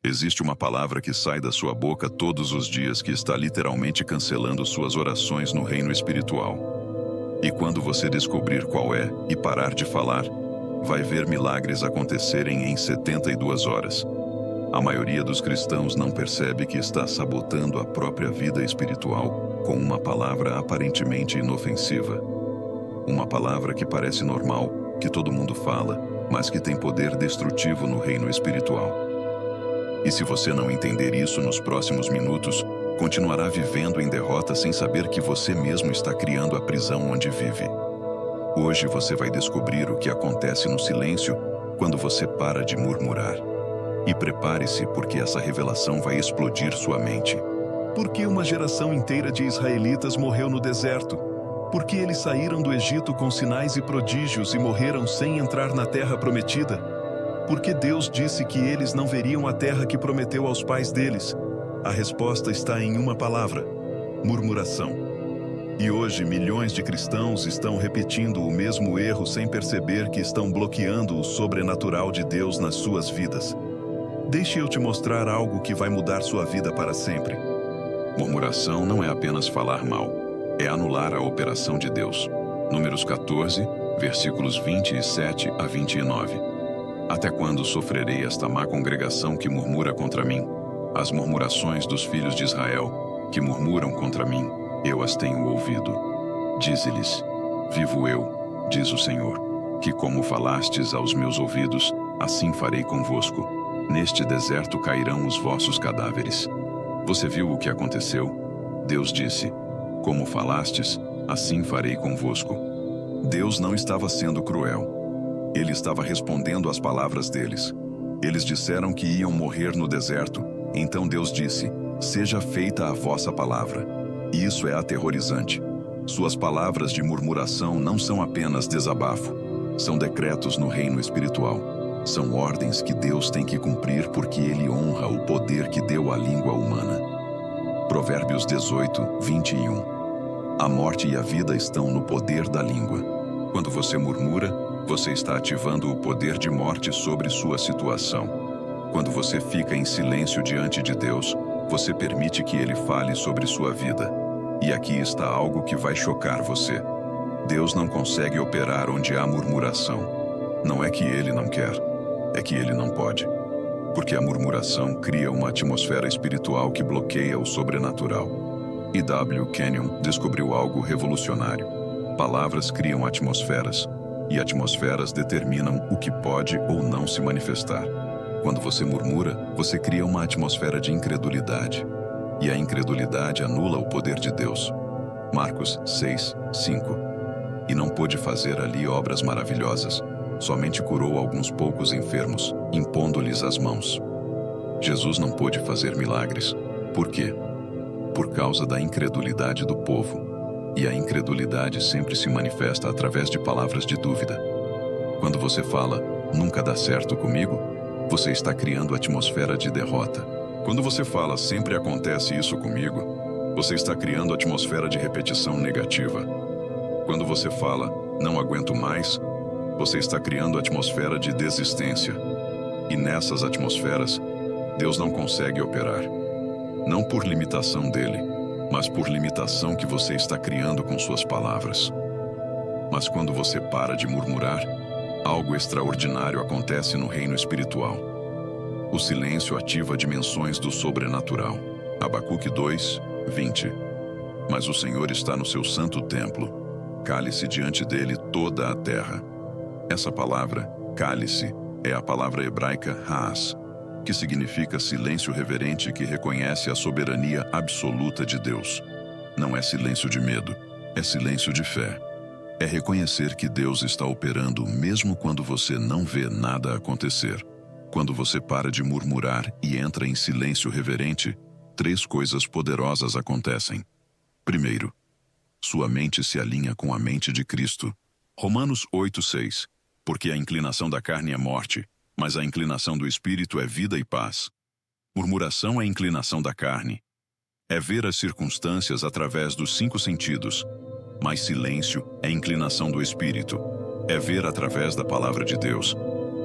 Existe uma palavra que sai da sua boca todos os dias que está literalmente cancelando suas orações no reino espiritual. E quando você descobrir qual é e parar de falar, vai ver milagres acontecerem em 72 horas. A maioria dos cristãos não percebe que está sabotando a própria vida espiritual com uma palavra aparentemente inofensiva. Uma palavra que parece normal, que todo mundo fala, mas que tem poder destrutivo no reino espiritual. E se você não entender isso nos próximos minutos, continuará vivendo em derrota sem saber que você mesmo está criando a prisão onde vive. Hoje você vai descobrir o que acontece no silêncio quando você para de murmurar. E prepare-se, porque essa revelação vai explodir sua mente. Por que uma geração inteira de israelitas morreu no deserto? Por que eles saíram do Egito com sinais e prodígios e morreram sem entrar na terra prometida? Porque Deus disse que eles não veriam a terra que prometeu aos pais deles. A resposta está em uma palavra: murmuração. E hoje milhões de cristãos estão repetindo o mesmo erro sem perceber que estão bloqueando o sobrenatural de Deus nas suas vidas. Deixe eu te mostrar algo que vai mudar sua vida para sempre. Murmuração não é apenas falar mal, é anular a operação de Deus. Números 14, versículos 27 a 29. Até quando sofrerei esta má congregação que murmura contra mim? As murmurações dos filhos de Israel, que murmuram contra mim, eu as tenho ouvido. Dize-lhes: vivo eu, diz o Senhor, que como falastes aos meus ouvidos, assim farei convosco. Neste deserto cairão os vossos cadáveres. Você viu o que aconteceu? Deus disse: como falastes, assim farei convosco. Deus não estava sendo cruel. Ele estava respondendo às palavras deles. Eles disseram que iam morrer no deserto. Então Deus disse: seja feita a vossa palavra. E isso é aterrorizante. Suas palavras de murmuração não são apenas desabafo. São decretos no reino espiritual. São ordens que Deus tem que cumprir porque Ele honra o poder que deu à língua humana. Provérbios 18, 21. A morte e a vida estão no poder da língua. Quando você murmura, você está ativando o poder de morte sobre sua situação. Quando você fica em silêncio diante de Deus, você permite que Ele fale sobre sua vida. E aqui está algo que vai chocar você. Deus não consegue operar onde há murmuração. Não é que Ele não quer, é que Ele não pode. Porque a murmuração cria uma atmosfera espiritual que bloqueia o sobrenatural. E W. Kenyon descobriu algo revolucionário. Palavras criam atmosferas, e atmosferas determinam o que pode ou não se manifestar. Quando você murmura, você cria uma atmosfera de incredulidade. E a incredulidade anula o poder de Deus. Marcos 6, 5. E não pôde fazer ali obras maravilhosas. Somente curou alguns poucos enfermos, impondo-lhes as mãos. Jesus não pôde fazer milagres. Por quê? Por causa da incredulidade do povo. E a incredulidade sempre se manifesta através de palavras de dúvida. Quando você fala, nunca dá certo comigo, você está criando atmosfera de derrota. Quando você fala, sempre acontece isso comigo, você está criando atmosfera de repetição negativa. Quando você fala, não aguento mais, você está criando atmosfera de desistência. E nessas atmosferas, Deus não consegue operar. Não por limitação dele, mas por limitação que você está criando com suas palavras. Mas quando você para de murmurar, algo extraordinário acontece no reino espiritual. O silêncio ativa dimensões do sobrenatural. Abacuque 2, 20. Mas o Senhor está no seu santo templo. Cale-se diante dele toda a terra. Essa palavra, cale-se, é a palavra hebraica haas, que significa silêncio reverente que reconhece a soberania absoluta de Deus. Não é silêncio de medo, é silêncio de fé. É reconhecer que Deus está operando mesmo quando você não vê nada acontecer. Quando você para de murmurar e entra em silêncio reverente, 3 coisas poderosas acontecem. Primeiro, sua mente se alinha com a mente de Cristo. Romanos 8, 6. Porque a inclinação da carne é morte, mas a inclinação do espírito é vida e paz. Murmuração é inclinação da carne. É ver as circunstâncias através dos 5 sentidos. Mas silêncio é inclinação do espírito. É ver através da palavra de Deus.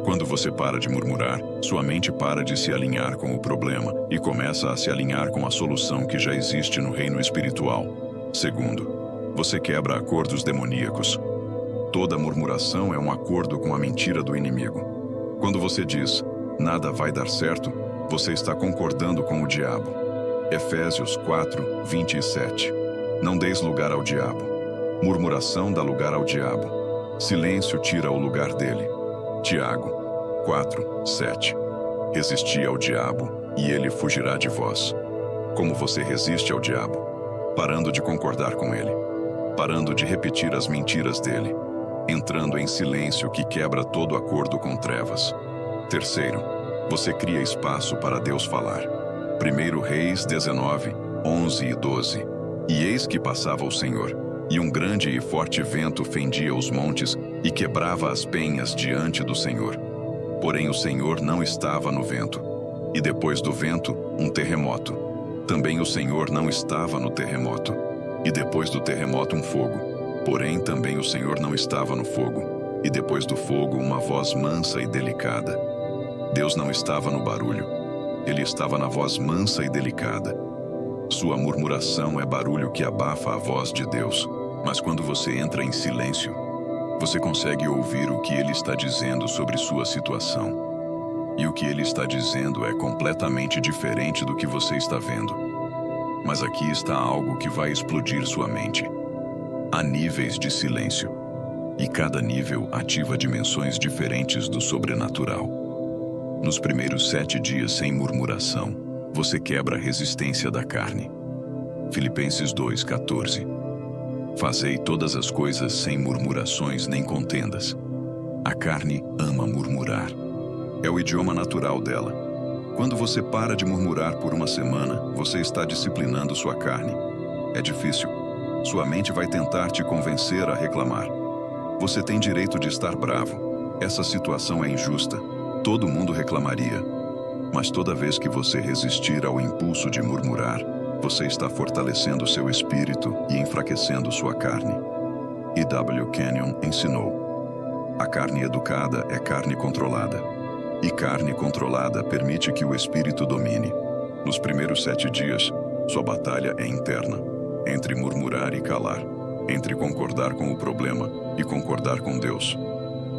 Quando você para de murmurar, sua mente para de se alinhar com o problema e começa a se alinhar com a solução que já existe no reino espiritual. Segundo, você quebra acordos demoníacos. Toda murmuração é um acordo com a mentira do inimigo. Quando você diz, nada vai dar certo, você está concordando com o diabo. Efésios 4, 27. Não deis lugar ao diabo. Murmuração dá lugar ao diabo. Silêncio tira o lugar dele. Tiago 4, 7. Resisti ao diabo, e ele fugirá de vós. Como você resiste ao diabo? Parando de concordar com ele. Parando de repetir as mentiras dele. Entrando em silêncio que quebra todo acordo com trevas. Terceiro, você cria espaço para Deus falar. 1 Reis 19, 11 e 12. E eis que passava o Senhor, e um grande e forte vento fendia os montes e quebrava as penhas diante do Senhor. Porém o Senhor não estava no vento. E depois do vento, um terremoto. Também o Senhor não estava no terremoto. E depois do terremoto, um fogo. Porém também o Senhor não estava no fogo. E depois do fogo, uma voz mansa e delicada. Deus não estava no barulho. Ele estava na voz mansa e delicada. Sua murmuração é barulho que abafa a voz de Deus. Mas quando você entra em silêncio, você consegue ouvir o que ele está dizendo sobre sua situação. E o que ele está dizendo é completamente diferente do que você está vendo. Mas aqui está algo que vai explodir sua mente. Há níveis de silêncio. E cada nível ativa dimensões diferentes do sobrenatural. Nos primeiros 7 dias sem murmuração, você quebra a resistência da carne. Filipenses 2:14. Fazei todas as coisas sem murmurações nem contendas. A carne ama murmurar. É o idioma natural dela. Quando você para de murmurar por uma semana, você está disciplinando sua carne. É difícil. Sua mente vai tentar te convencer a reclamar. Você tem direito de estar bravo. Essa situação é injusta. Todo mundo reclamaria. Mas toda vez que você resistir ao impulso de murmurar, você está fortalecendo seu espírito e enfraquecendo sua carne. E W. Kenyon ensinou: a carne educada é carne controlada. E carne controlada permite que o espírito domine. Nos primeiros 7 dias, sua batalha é interna, entre murmurar e calar, entre concordar com o problema e concordar com Deus.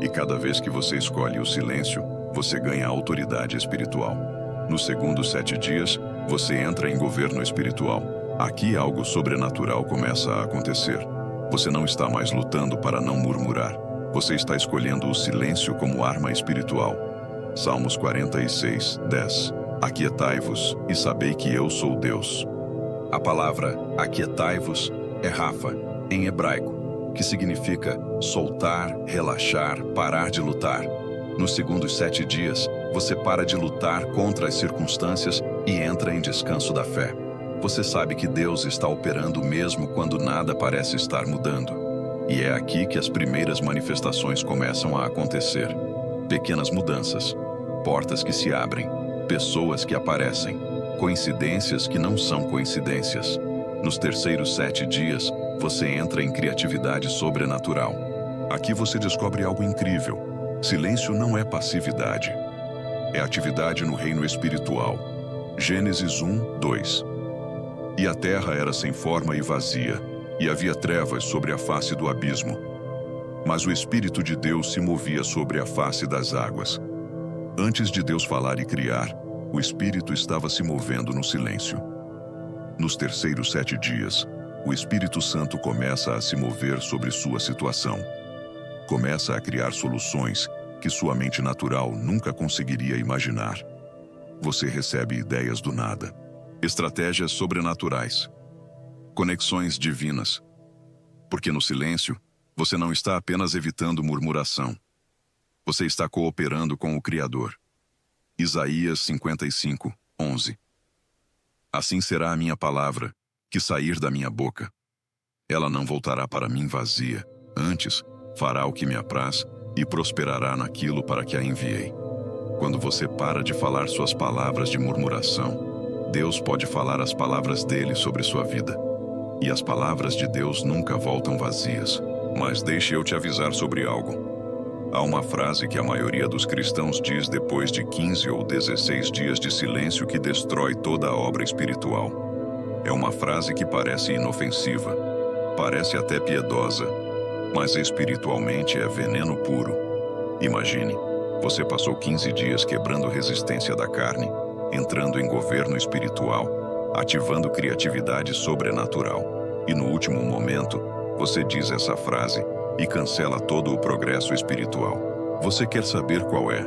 E cada vez que você escolhe o silêncio, você ganha autoridade espiritual. Nos segundos 7 dias, você entra em governo espiritual. Aqui algo sobrenatural começa a acontecer. Você não está mais lutando para não murmurar. Você está escolhendo o silêncio como arma espiritual. Salmos 46, 10. Aquietai-vos e sabei que eu sou Deus. A palavra aquietai-vos é Rafa, em hebraico, que significa soltar, relaxar, parar de lutar. Nos segundos 7 dias, você para de lutar contra as circunstâncias e entra em descanso da fé. Você sabe que Deus está operando mesmo quando nada parece estar mudando. E é aqui que as primeiras manifestações começam a acontecer. Pequenas mudanças, portas que se abrem, pessoas que aparecem, coincidências que não são coincidências. Nos terceiros 7 dias, você entra em criatividade sobrenatural. Aqui você descobre algo incrível. Silêncio não é passividade. É atividade no reino espiritual. Gênesis 1, 2. E a terra era sem forma e vazia, e havia trevas sobre a face do abismo. Mas o Espírito de Deus se movia sobre a face das águas. Antes de Deus falar e criar, o Espírito estava se movendo no silêncio. Nos terceiros 7 dias, o Espírito Santo começa a se mover sobre sua situação. Começa a criar soluções que sua mente natural nunca conseguiria imaginar. Você recebe ideias do nada, estratégias sobrenaturais, conexões divinas. Porque no silêncio, você não está apenas evitando murmuração. Você está cooperando com o Criador. Isaías 55, 11. Assim será a minha palavra, que sair da minha boca. Ela não voltará para mim vazia, antes fará o que me apraz e prosperará naquilo para que a enviei. Quando você para de falar suas palavras de murmuração, Deus pode falar as palavras dele sobre sua vida. E as palavras de Deus nunca voltam vazias. Mas deixe eu te avisar sobre algo. Há uma frase que a maioria dos cristãos diz depois de 15 ou 16 dias de silêncio que destrói toda a obra espiritual. É uma frase que parece inofensiva, parece até piedosa, mas espiritualmente é veneno puro. Imagine, você passou 15 dias quebrando resistência da carne, entrando em governo espiritual, ativando criatividade sobrenatural, e no último momento, você diz essa frase e cancela todo o progresso espiritual. Você quer saber qual é?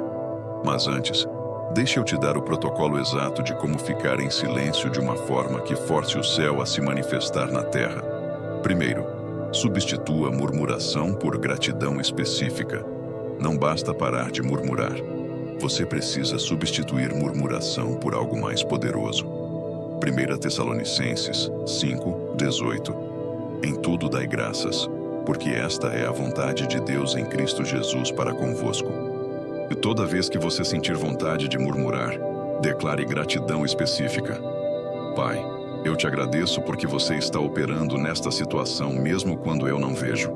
Mas antes, deixa eu te dar o protocolo exato de como ficar em silêncio de uma forma que force o céu a se manifestar na terra. Primeiro, substitua murmuração por gratidão específica. Não basta parar de murmurar. Você precisa substituir murmuração por algo mais poderoso. 1 Tessalonicenses 5:18. Em tudo dai graças, porque esta é a vontade de Deus em Cristo Jesus para convosco. E toda vez que você sentir vontade de murmurar, declare gratidão específica. Pai, eu te agradeço porque você está operando nesta situação mesmo quando eu não vejo.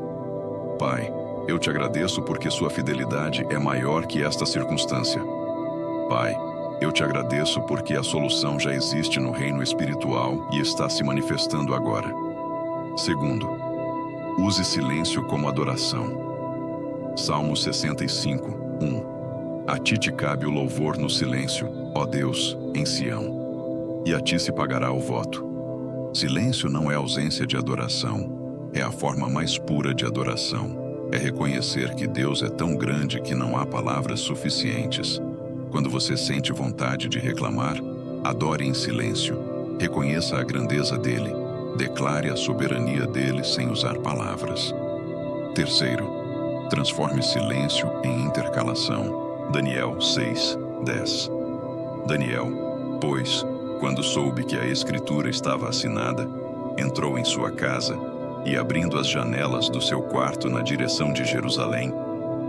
Pai, eu te agradeço porque sua fidelidade é maior que esta circunstância. Pai, eu te agradeço porque a solução já existe no reino espiritual e está se manifestando agora. Segundo, use silêncio como adoração. Salmo 65:1. A ti te cabe o louvor no silêncio, ó Deus, em Sião, e a ti se pagará o voto. Silêncio não é ausência de adoração, é a forma mais pura de adoração. É reconhecer que Deus é tão grande que não há palavras suficientes. Quando você sente vontade de reclamar, adore em silêncio. Reconheça a grandeza dele. Declare a soberania dele sem usar palavras. Terceiro, transforme silêncio em intercalação. Daniel 6:10. Daniel, pois, quando soube que a escritura estava assinada, entrou em sua casa e, abrindo as janelas do seu quarto na direção de Jerusalém,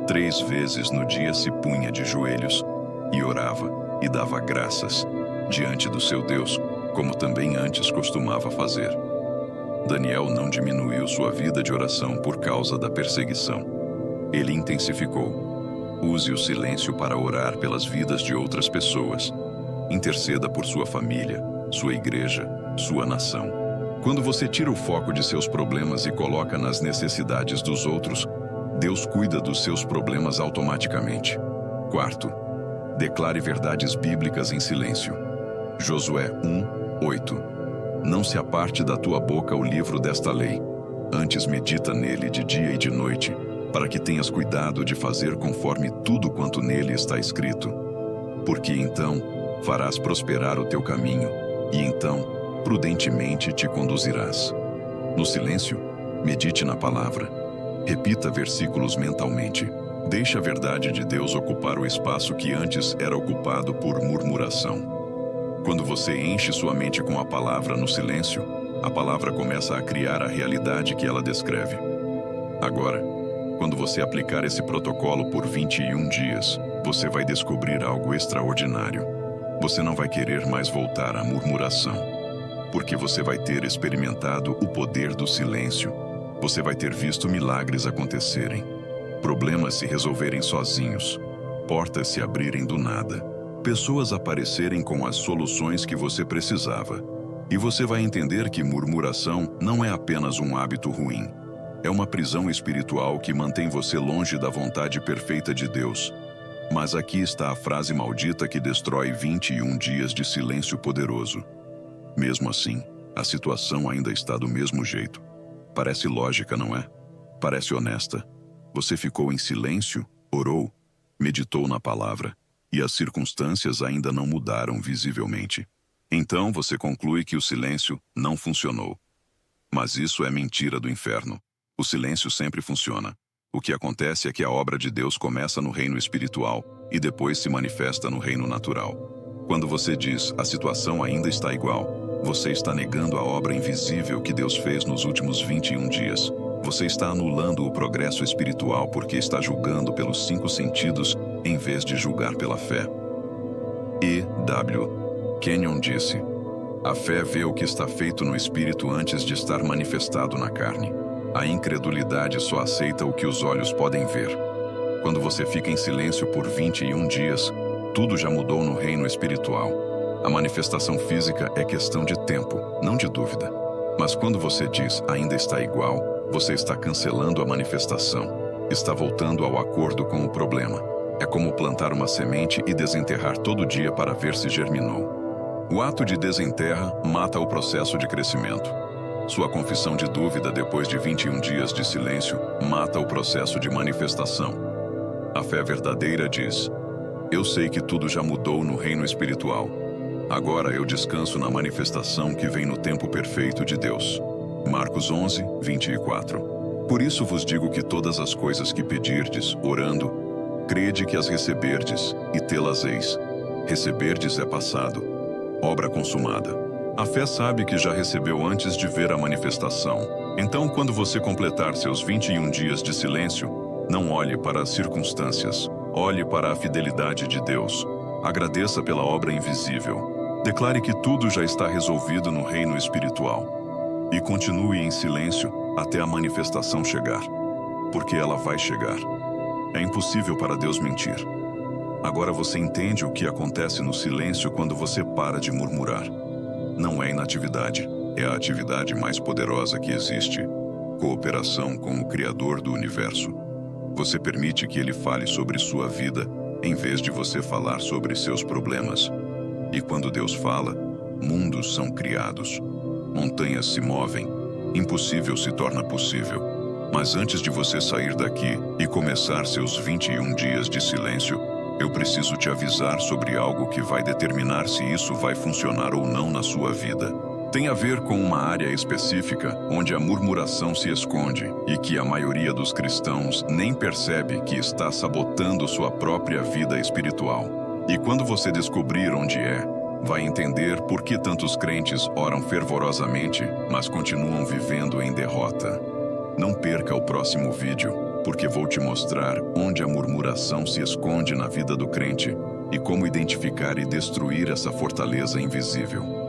3 vezes no dia se punha de joelhos e orava e dava graças diante do seu Deus, como também antes costumava fazer. Daniel não diminuiu sua vida de oração por causa da perseguição. Ele intensificou. Use o silêncio para orar pelas vidas de outras pessoas. Interceda por sua família, sua igreja, sua nação. Quando você tira o foco de seus problemas e coloca nas necessidades dos outros, Deus cuida dos seus problemas automaticamente. Quarto, declare verdades bíblicas em silêncio. Josué 1:8. Não se aparte da tua boca o livro desta lei. Antes medita nele de dia e de noite, para que tenhas cuidado de fazer conforme tudo quanto nele está escrito. Porque então farás prosperar o teu caminho, e então prudentemente te conduzirás. No silêncio, medite na palavra. Repita versículos mentalmente. Deixe a verdade de Deus ocupar o espaço que antes era ocupado por murmuração. Quando você enche sua mente com a palavra no silêncio, a palavra começa a criar a realidade que ela descreve. Agora, quando você aplicar esse protocolo por 21 dias, você vai descobrir algo extraordinário. Você não vai querer mais voltar à murmuração, porque você vai ter experimentado o poder do silêncio. Você vai ter visto milagres acontecerem, problemas se resolverem sozinhos, portas se abrirem do nada, pessoas aparecerem com as soluções que você precisava. E você vai entender que murmuração não é apenas um hábito ruim. É uma prisão espiritual que mantém você longe da vontade perfeita de Deus. Mas aqui está a frase maldita que destrói 21 dias de silêncio poderoso. Mesmo assim, a situação ainda está do mesmo jeito. Parece lógica, não é? Parece honesta. Você ficou em silêncio, orou, meditou na palavra, e as circunstâncias ainda não mudaram visivelmente. Então você conclui que o silêncio não funcionou. Mas isso é mentira do inferno. O silêncio sempre funciona. O que acontece é que a obra de Deus começa no reino espiritual e depois se manifesta no reino natural. Quando você diz, a situação ainda está igual, você está negando a obra invisível que Deus fez nos últimos 21 dias. Você está anulando o progresso espiritual porque está julgando pelos 5 sentidos em vez de julgar pela fé. E. W. Kenyon disse: a fé vê o que está feito no espírito antes de estar manifestado na carne. A incredulidade só aceita o que os olhos podem ver. Quando você fica em silêncio por 21 dias, tudo já mudou no reino espiritual. A manifestação física é questão de tempo, não de dúvida. Mas quando você diz ainda está igual, você está cancelando a manifestação. Está voltando ao acordo com o problema. É como plantar uma semente e desenterrar todo dia para ver se germinou. O ato de desenterra mata o processo de crescimento. Sua confissão de dúvida depois de 21 dias de silêncio mata o processo de manifestação. A fé verdadeira diz: eu sei que tudo já mudou no reino espiritual. Agora eu descanso na manifestação que vem no tempo perfeito de Deus. Marcos 11, 24. Por isso vos digo que todas as coisas que pedirdes, orando, crede que as receberdes, e tê-las-eis. Receberdes é passado, obra consumada. A fé sabe que já recebeu antes de ver a manifestação. Então, quando você completar seus 21 dias de silêncio, não olhe para as circunstâncias, olhe para a fidelidade de Deus. Agradeça pela obra invisível. Declare que tudo já está resolvido no reino espiritual. E continue em silêncio até a manifestação chegar, porque ela vai chegar. É impossível para Deus mentir. Agora você entende o que acontece no silêncio quando você para de murmurar. Não é inatividade, é a atividade mais poderosa que existe. Cooperação com o Criador do Universo. Você permite que Ele fale sobre sua vida, em vez de você falar sobre seus problemas. E quando Deus fala, mundos são criados. Montanhas se movem. Impossível se torna possível. Mas antes de você sair daqui e começar seus 21 dias de silêncio, eu preciso te avisar sobre algo que vai determinar se isso vai funcionar ou não na sua vida. Tem a ver com uma área específica onde a murmuração se esconde e que a maioria dos cristãos nem percebe que está sabotando sua própria vida espiritual. E quando você descobrir onde é, vai entender por que tantos crentes oram fervorosamente, mas continuam vivendo em derrota. Não perca o próximo vídeo, porque vou te mostrar onde a murmuração se esconde na vida do crente e como identificar e destruir essa fortaleza invisível.